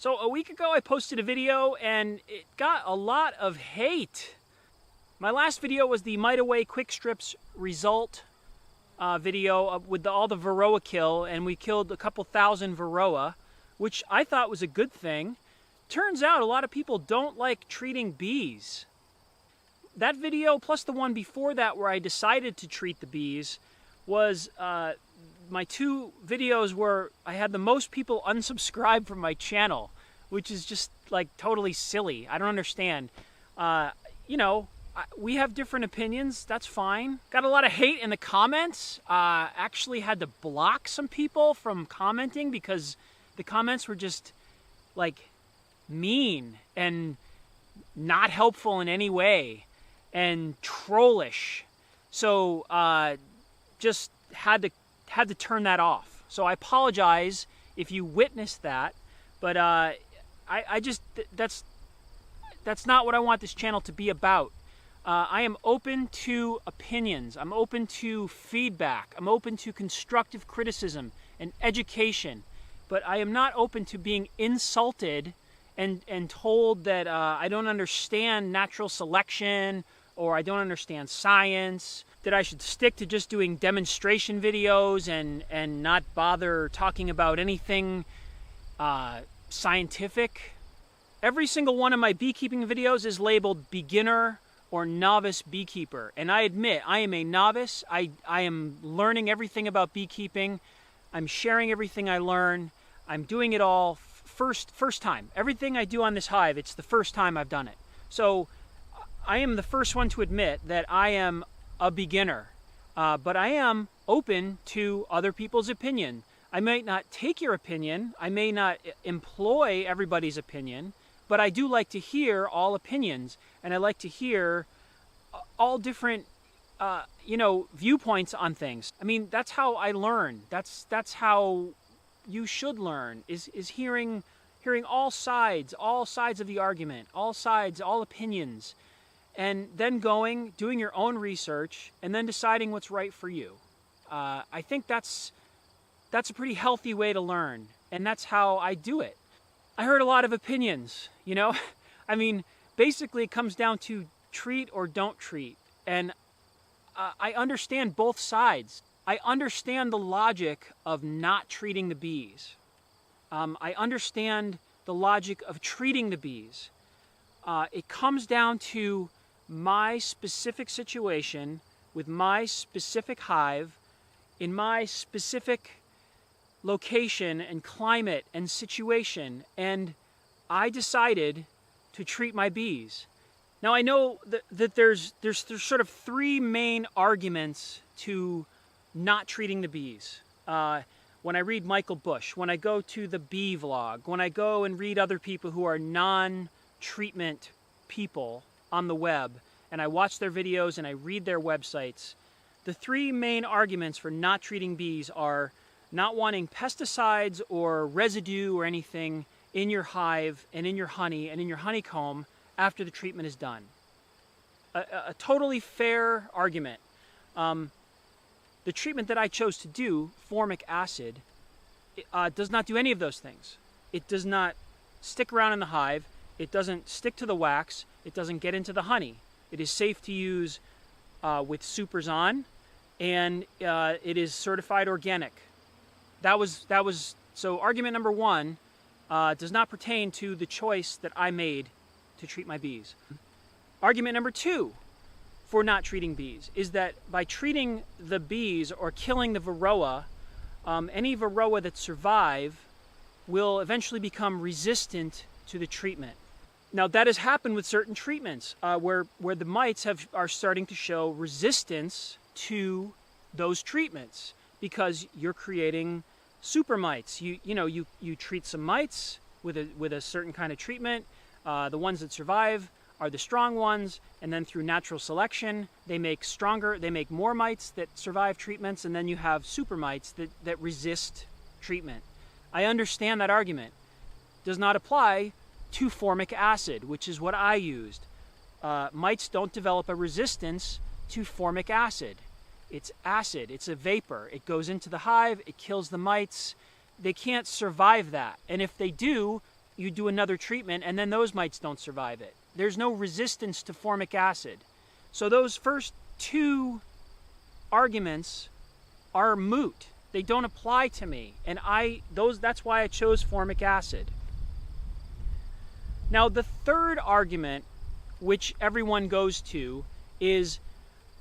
So a week ago I posted a video and it got a lot of hate. My last video was the Mite Away Quick Strips result video with all the Varroa kill, and we killed a couple thousand Varroa, which I thought was a good thing. Turns out a lot of people don't like treating bees. That video plus the one before that where I decided to treat the bees was my two videos where I had the most people unsubscribe from my channel, which is just like totally silly. I don't understand. You know, we have different opinions. That's fine. Got a lot of hate in the comments. Actually had to block some people from commenting because the comments were just like mean and not helpful in any way and trollish. So just had to turn that off. So I apologize if you witnessed that, but I just that's not what I want this channel to be about. I am open to opinions. I'm open to feedback. I'm open to constructive criticism and education, but I am not open to being insulted and told that I don't understand natural selection or I don't understand science, that I should stick to just doing demonstration videos and not bother talking about anything scientific. Every single one of my beekeeping videos is labeled beginner or novice beekeeper, and I admit I am a novice. I am learning everything about beekeeping. I'm sharing everything I learn. I'm doing it all first time. Everything I do on this hive, it's the first time I've done it. So I am the first one to admit that I am a beginner, but I am open to other people's opinion. I might not take your opinion. I may not employ everybody's opinion, but I do like to hear all opinions, and I like to hear all different, viewpoints on things. I mean, that's how I learn. That's how you should learn, is hearing all sides of the argument, all sides, all opinions, and then doing your own research, and then deciding what's right for you. I think that's a pretty healthy way to learn, and that's how I do it. I heard a lot of opinions, you know? I mean, basically it comes down to treat or don't treat, and I understand both sides. I understand the logic of not treating the bees. I understand the logic of treating the bees. It comes down to my specific situation with my specific hive in my specific location and climate and situation, and I decided to treat my bees. Now I know that there's sort of three main arguments to not treating the bees. When I read Michael Bush, when I go to the bee vlog, when I go and read other people who are non-treatment people on the web, and I watch their videos and I read their websites, the three main arguments for not treating bees are not wanting pesticides or residue or anything in your hive and in your honey and in your honeycomb after the treatment is done. A totally fair argument. The treatment that I chose to do, formic acid, does not do any of those things. It does not stick around in the hive. It doesn't stick to the wax. It doesn't get into the honey. It is safe to use with supers on, and it is certified organic. So argument number one does not pertain to the choice that I made to treat my bees. Argument number two for not treating bees is that by treating the bees or killing the Varroa, any Varroa that survive will eventually become resistant to the treatment. Now that has happened with certain treatments where the mites are starting to show resistance to those treatments because you're creating super mites. You treat some mites with a certain kind of treatment. The ones that survive are the strong ones, and then through natural selection they make more mites that survive treatments, and then you have super mites that resist treatment. I understand that argument. Does not apply to formic acid, which is what I used. Mites don't develop a resistance to formic acid. It's acid, it's a vapor. It goes into the hive, it kills the mites. They can't survive that. And if they do, you do another treatment and then those mites don't survive it. There's no resistance to formic acid. So those first two arguments are moot. They don't apply to me. And that's why I chose formic acid. Now, the third argument, which everyone goes to, is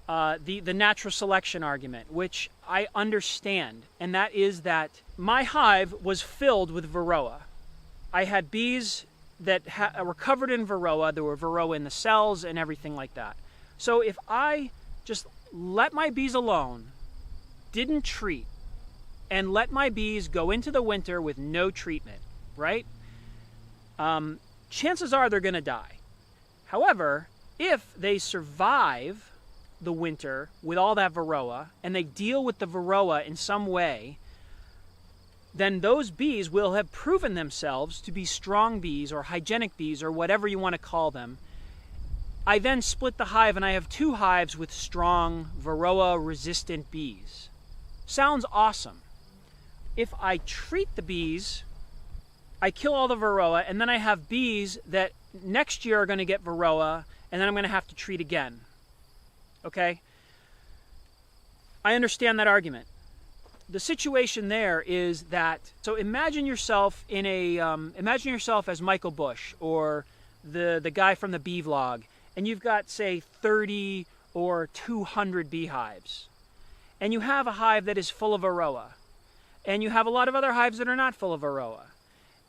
the natural selection argument, which I understand. And that is that my hive was filled with varroa. I had bees that were covered in varroa. There were varroa in the cells and everything like that. So if I just let my bees alone, didn't treat, and let my bees go into the winter with no treatment, right? Chances are they're going to die. However, if they survive the winter with all that varroa and they deal with the varroa in some way, then those bees will have proven themselves to be strong bees or hygienic bees or whatever you want to call them. I then split the hive and I have 2 hives with strong varroa-resistant bees. Sounds awesome. If I treat the bees, I kill all the varroa, and then I have bees that next year are going to get varroa, and then I'm going to have to treat again. Okay? I understand that argument. The situation there is that, so imagine yourself in imagine yourself as Michael Bush or the guy from the bee vlog, and you've got, say, 30 or 200 beehives, and you have a hive that is full of varroa, and you have a lot of other hives that are not full of varroa,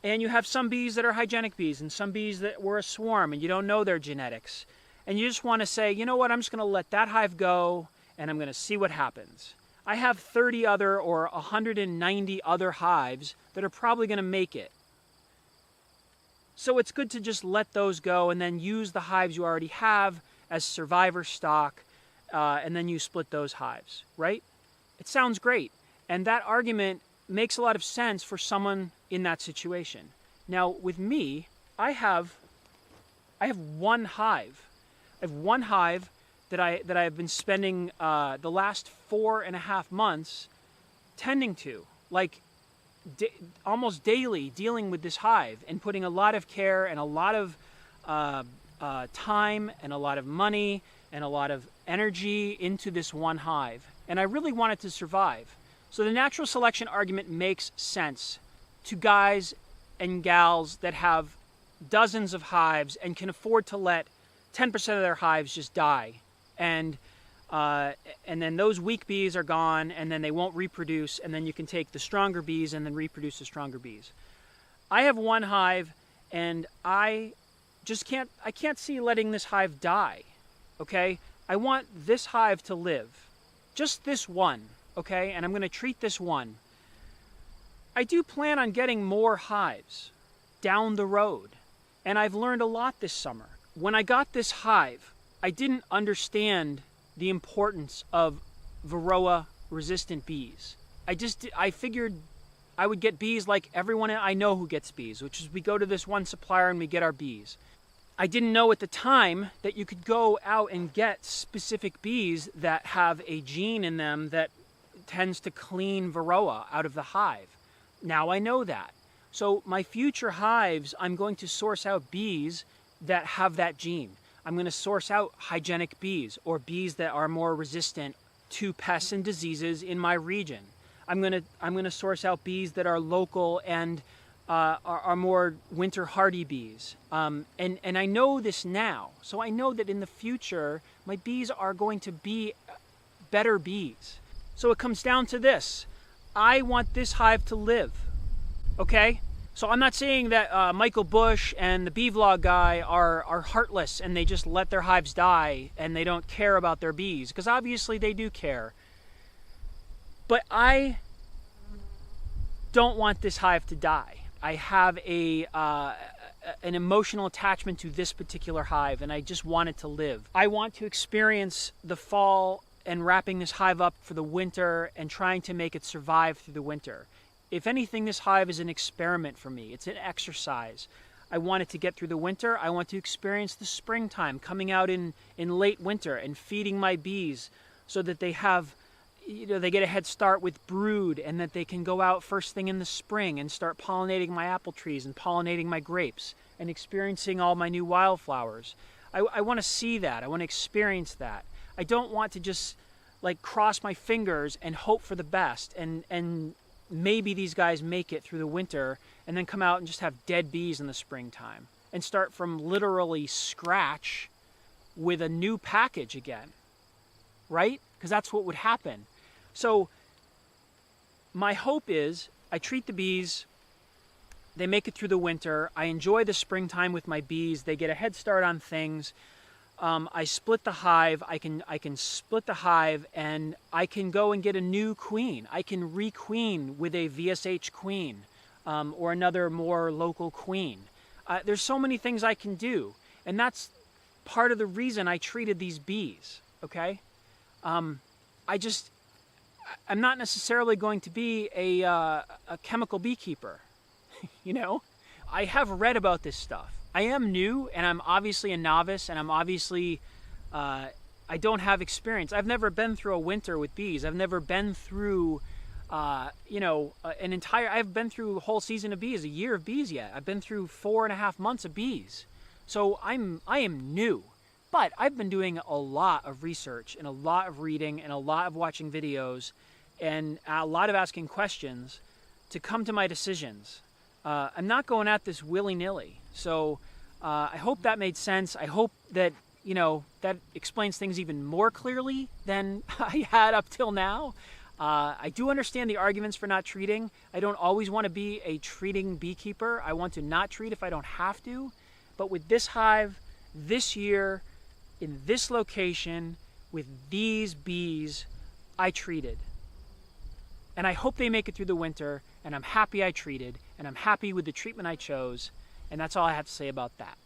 and you have some bees that are hygienic bees and some bees that were a swarm and you don't know their genetics, and you just want to say, you know what, I'm just going to let that hive go and I'm going to see what happens. I have 30 other or 190 other hives that are probably going to make it. So it's good to just let those go and then use the hives you already have as survivor stock, and then you split those hives, right? It sounds great. And that argument makes a lot of sense for someone in that situation. Now, with me, I have one hive. I have one hive that I have been spending the last 4.5 months tending to, like almost daily, dealing with this hive and putting a lot of care and a lot of time and a lot of money and a lot of energy into this one hive. And I really want it to survive. So the natural selection argument makes sense to guys and gals that have dozens of hives and can afford to let 10% of their hives just die. And then those weak bees are gone, and then they won't reproduce, and then you can take the stronger bees and then reproduce the stronger bees. I have one hive, and I can't see letting this hive die, okay? I want this hive to live, just this one, okay? And I'm going to treat this one. I do plan on getting more hives down the road, and I've learned a lot this summer. When I got this hive, I didn't understand the importance of varroa-resistant bees. I figured I would get bees like everyone I know who gets bees, which is we go to this one supplier and we get our bees. I didn't know at the time that you could go out and get specific bees that have a gene in them that tends to clean varroa out of the hive. Now I know that. So my future hives, I'm going to source out bees that have that gene. I'm going to source out hygienic bees or bees that are more resistant to pests and diseases in my region. I'm going to source out bees that are local and are more winter hardy bees. And I know this now. So I know that in the future, my bees are going to be better bees. So it comes down to this. I want this hive to live. Okay? So I'm not saying that Michael Bush and the bee vlog guy are heartless and they just let their hives die and they don't care about their bees, because obviously they do care. But I don't want this hive to die. I have an emotional attachment to this particular hive, and I just want it to live. I want to experience the fall and wrapping this hive up for the winter and trying to make it survive through the winter. If anything, this hive is an experiment for me. It's an exercise. I want it to get through the winter. I want to experience the springtime, coming out in late winter and feeding my bees so that they have, they get a head start with brood, and that they can go out first thing in the spring and start pollinating my apple trees and pollinating my grapes and experiencing all my new wildflowers. I want to see that. I want to experience that. I don't want to just like cross my fingers and hope for the best, and maybe these guys make it through the winter and then come out and just have dead bees in the springtime and start from literally scratch with a new package again, right? Because that's what would happen. So my hope is I treat the bees, they make it through the winter, I enjoy the springtime with my bees, they get a head start on things. I split the hive. I can split the hive, and I can go and get a new queen. I can requeen with a VSH queen, or another more local queen. There's so many things I can do, and that's part of the reason I treated these bees. Okay, I'm not necessarily going to be a chemical beekeeper. I have read about this stuff. I am new, and I'm obviously a novice, and I'm obviously, I don't have experience. I've never been through a winter with bees. I've never been through, I've been through a whole season of bees, a year of bees yet. I've been through 4.5 months of bees. So I am new, but I've been doing a lot of research and a lot of reading and a lot of watching videos and a lot of asking questions to come to my decisions. I'm not going at this willy-nilly. So I hope that made sense. I hope that, that explains things even more clearly than I had up till now. I do understand the arguments for not treating. I don't always want to be a treating beekeeper. I want to not treat if I don't have to. But with this hive, this year, in this location, with these bees, I treated. And I hope they make it through the winter, and I'm happy I treated, and I'm happy with the treatment I chose. And that's all I have to say about that.